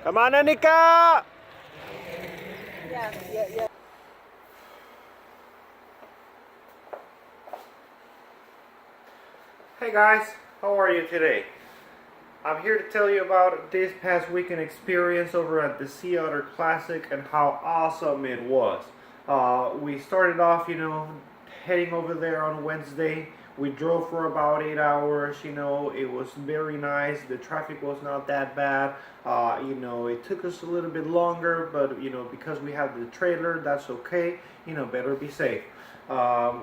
Come on, Anika! Yeah. Hey guys, how are you today? I'm here to tell you about this past weekend experience over at the Sea Otter Classic and how awesome it was. We started off, heading over there on Wednesday. We drove for about 8 hours. It was very nice. The traffic was not that bad. It took us a little bit longer, but because we have the trailer, that's okay. Better be safe.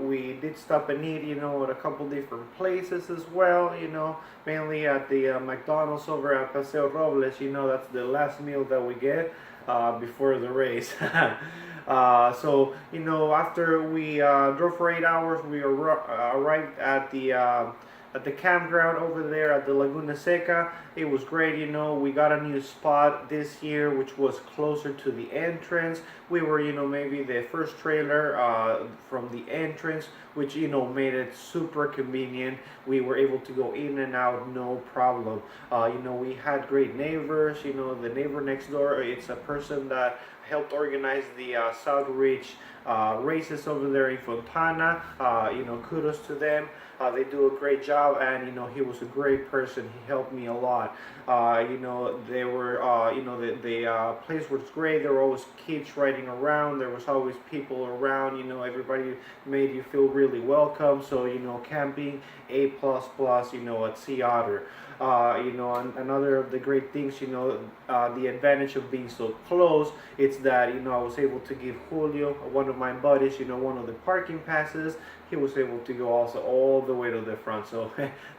We did stop and eat, at a couple different places as well, mainly at the McDonald's over at Paseo Robles. That's the last meal that we get before the race. After we drove for 8 hours, we arrived at the campground over there at the Laguna Seca. It was great, we got a new spot this year which was closer to the entrance. We were, maybe the first trailer from the entrance, which, made it super convenient. We were able to go in and out, no problem. We had great neighbors. The neighbor next door, it's a person that helped organize the South Ridge races over there in Fontana. Kudos to them. They do a great job, and he was a great person. He helped me a lot. They were, the place was great. There were always kids riding around. There was always people around. Everybody made you feel really welcome. So camping A++. At Sea Otter. Another of the great things, the advantage of being so close, it's that, I was able to give Julio, one of my buddies, one of the parking passes. He was able to go also all the way to the front, so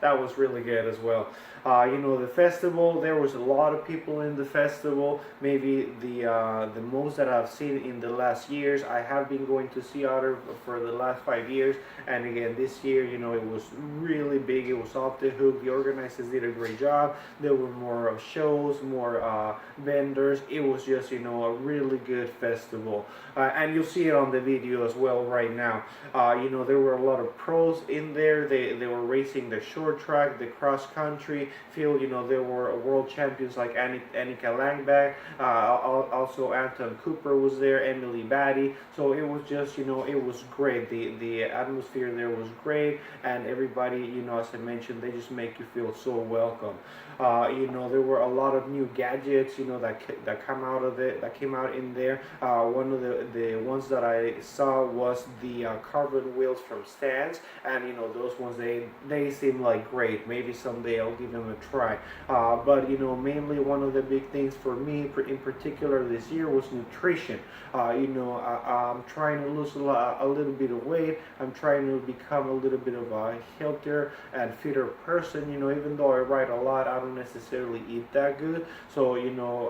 that was really good as well. The festival, there was a lot of people in the festival, maybe the most that I've seen in the last years. I have been going to Sea Otter for the last 5 years, and again this year, it was really big. It was off the hook. The organizers did a great job. There were more shows, more vendors. It was just, a really good festival, and you'll see it on the video as well right now. There were a lot of pros in there. They were racing the short track, the cross country field. There were world champions like Annika Langbach, also Anton Cooper was there, Emily Batty. So it was just, it was great. The atmosphere there was great, and everybody, as I mentioned, they just make you feel so welcome. There were a lot of new gadgets, that came out in there. One of the ones that I saw was the carbon wheels from Stans, and those ones, they seem like great. Maybe someday I'll give them a try. But mainly one of the big things for me in particular this year was nutrition. I'm trying to lose a little bit of weight. I'm trying to become a little bit of a healthier and fitter person. Even though I ride a lot, I don't necessarily eat that good. So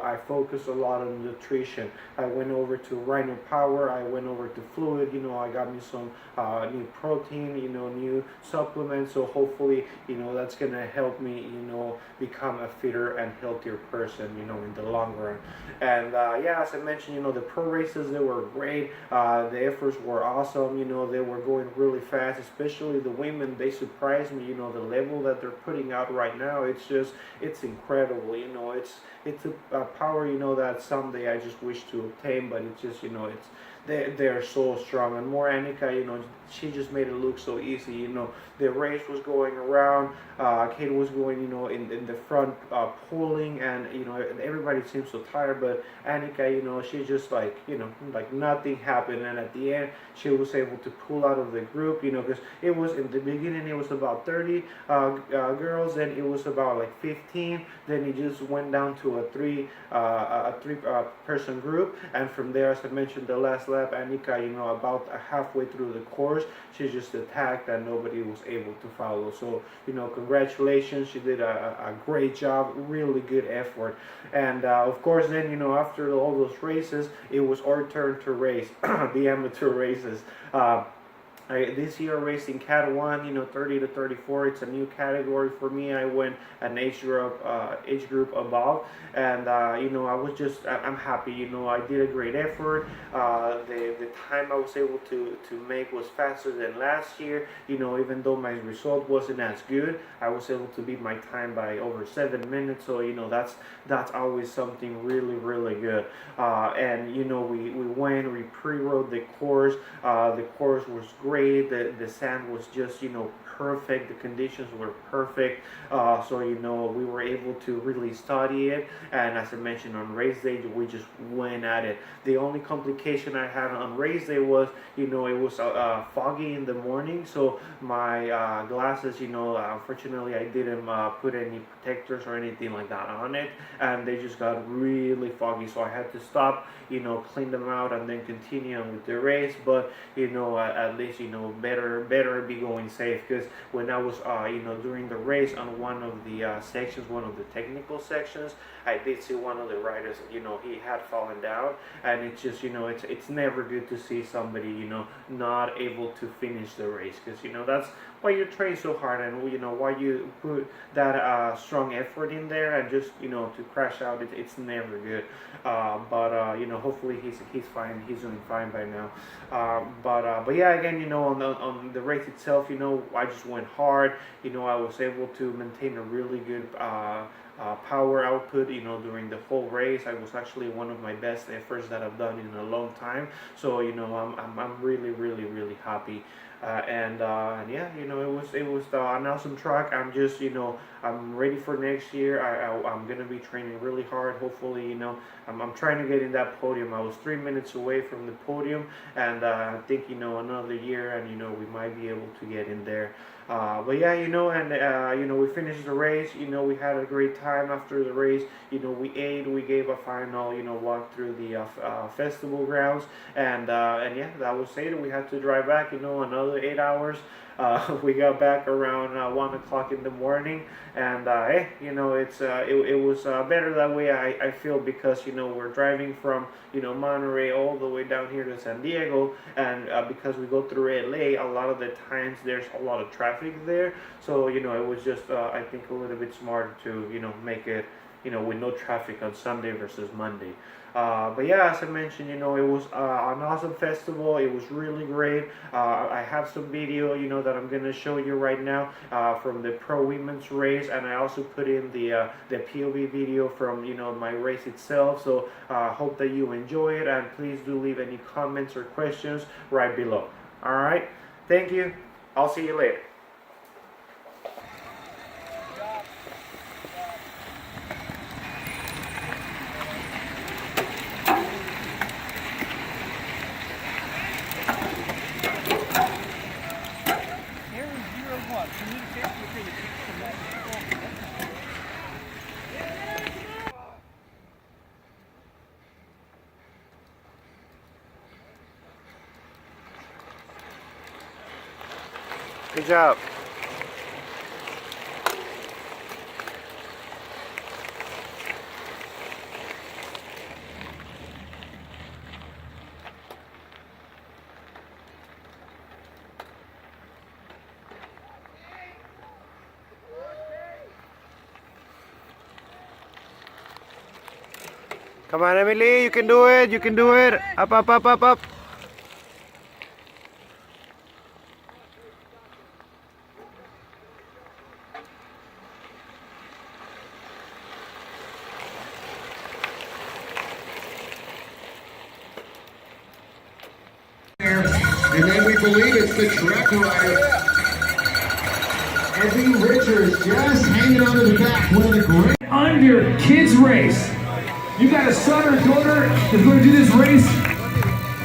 I focus a lot on nutrition. I went over to Rhino Power. I went over to Fluid. I got me some new protein, new supplements. So hopefully, that's gonna help me, become a fitter and healthier person, in the long run. And as I mentioned, the pro races, they were great. The efforts were awesome. They were going really fast, especially the women. They surprised me. The level that they're putting out right now, it's incredible. It's a power, that someday I just wish to obtain, but it's just, they're so strong. And more Annika, she just made it look so easy. The race was going around. Kate was going, in the front, pulling, and everybody seems so tired. But Annika, she just like nothing happened. And at the end, she was able to pull out of the group. Because it was in the beginning, it was about 30 girls, and it was about like 15. Then it just went down to a three person group, and from there, as I mentioned, the last lap, Annika, about halfway through the course, she just attacked and nobody was able to follow. So, congratulations. She did a great job, really good effort. And of course, then, after all those races, it was our turn to race, the amateur races. This year I raced in Cat 1, 30 to 34. It's a new category for me. I went an age group above, and I was just I'm happy. I did a great effort. The time I was able to make was faster than last year. Even though my result wasn't as good, I was able to beat my time by over 7 minutes. So that's always something really really good. And we went, we pre-rode the course. The course was great. The sand was just perfect. The conditions were perfect. So we were able to really study it. And as I mentioned, on race day we just went at it. The only complication I had on race day was it was foggy in the morning, so my glasses, unfortunately I didn't put any protectors or anything like that on it, and they just got really foggy, so I had to stop, clean them out and then continue on with the race. But at least better be going safe, because when I was during the race on one of the sections, one of the technical sections, I did see one of the riders, he had fallen down, and it's just it's never good to see somebody not able to finish the race, because that's why you train so hard, and why you put that strong effort in there, and just to crash out, it's never good. But hopefully he's fine. He's doing fine by now. But yeah, again, on the race itself, I just went hard. I was able to maintain a really good power output, during the whole race. I was actually one of my best efforts that I've done in a long time. So I'm really really really happy. And yeah, it was an awesome track. I'm just I'm ready for next year. I'm gonna be training really hard. Hopefully, I'm trying to get in that podium. I was 3 minutes away from the podium, and I think another year, and we might be able to get in there. But yeah, and we finished the race. We had a great time after the race. We ate. We gave a final walk through the festival grounds, and yeah, that was it. We had to drive back another 8 hours. We got back around 1 o'clock in the morning, and hey, it was better that way. I feel, because we're driving from Monterey all the way down here to San Diego, and because we go through LA, a lot of the times there's a lot of traffic there. So it was just I think a little bit smarter to make it with no traffic on Sunday versus Monday. But yeah, as I mentioned, it was an awesome festival. It was really great. I have some video, that I'm gonna show you right now from the pro women's race, and I also put in the POV video from my race itself. So hope that you enjoy it, and please do leave any comments or questions right below. All right, thank you. I'll see you later. Good job. Come on, Emily, you can do it. You can do it. Up, up, up, up, up. And then we believe it's the track rider, Eddie Richards, just hanging on to the back. One of the great under kids race. You got a son or daughter that's going to do this race?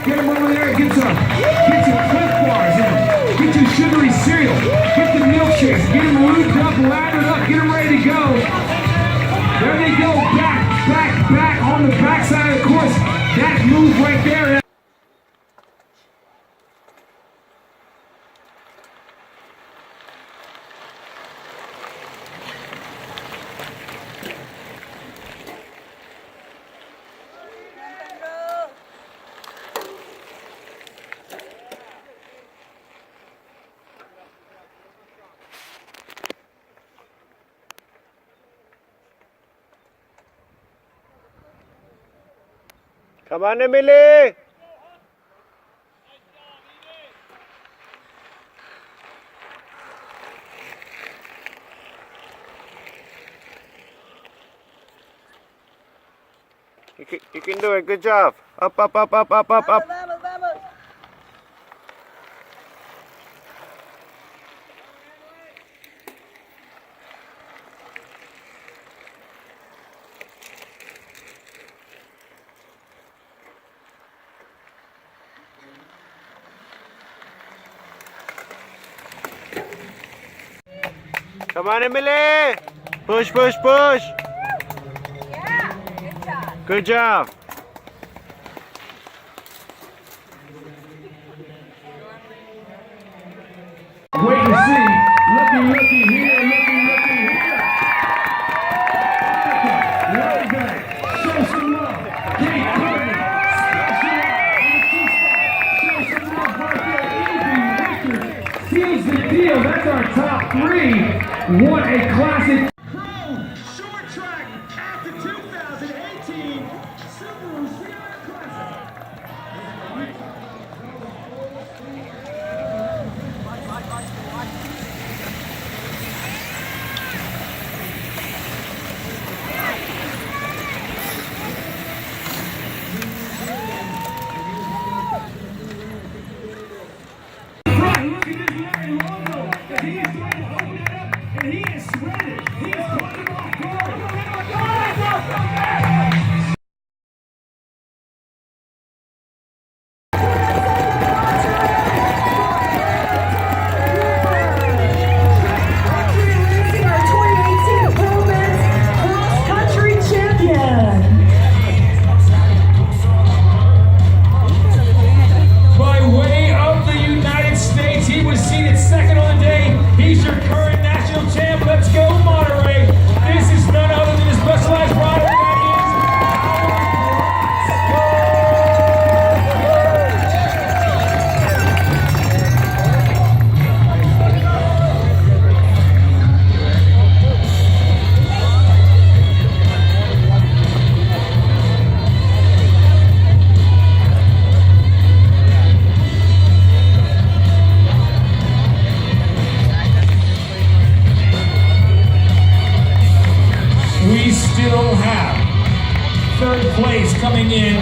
Get them over there. Get some Cliff Bars in them. Get your sugary cereal. Get the milkshakes. Get them lubed up, lathered up. Get them ready to go. There they go. Back, back, back on the back side of the course. That move right there. Come on, Emily! You can do it. Good job. Up, up, up, up, up, up, up. Vamos, vamos. Come on, Emily! Push, push, push! Yeah, good job. Good job. Wait to see. Looky here, looky here. Right back. Show some love. Great Courtney. Special love in the two spot. Show some love right there. Easy. Richard seals the deal. That's our top three. What a classic. Short track at the 2018 Subaru Sierra Classic. Right, look at this Larry Longo. He is going to open it up, and he is shredded. He is caught him off guard. Introducing our 2018 Pullman's Cross Country Champion. By way of the United States, he was seated second on the day. He's your current national champ. Let's go, Monterey. This is none other than a specialized rider. We still have third place coming in,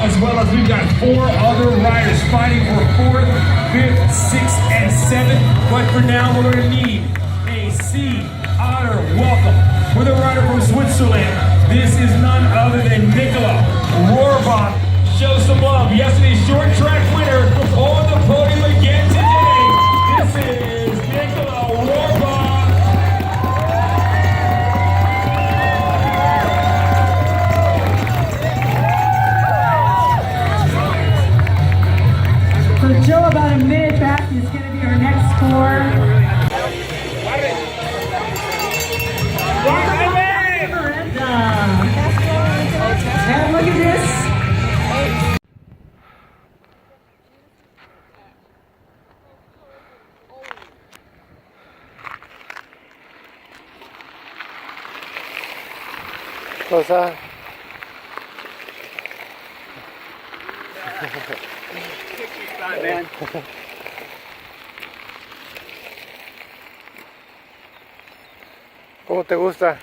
as well as we've got four other riders fighting for fourth, fifth, sixth, and seventh. But for now, we're going to need a C. Otter welcome with a rider from Switzerland. This is none other than Nicola Rohrbach. Show some love. Yesterday's short track winner on the podium again today. This is Nicola Rohrbach. For Joe, about a minute back is going to be our next score. And look at this. Cosa? ¿Cómo te gusta?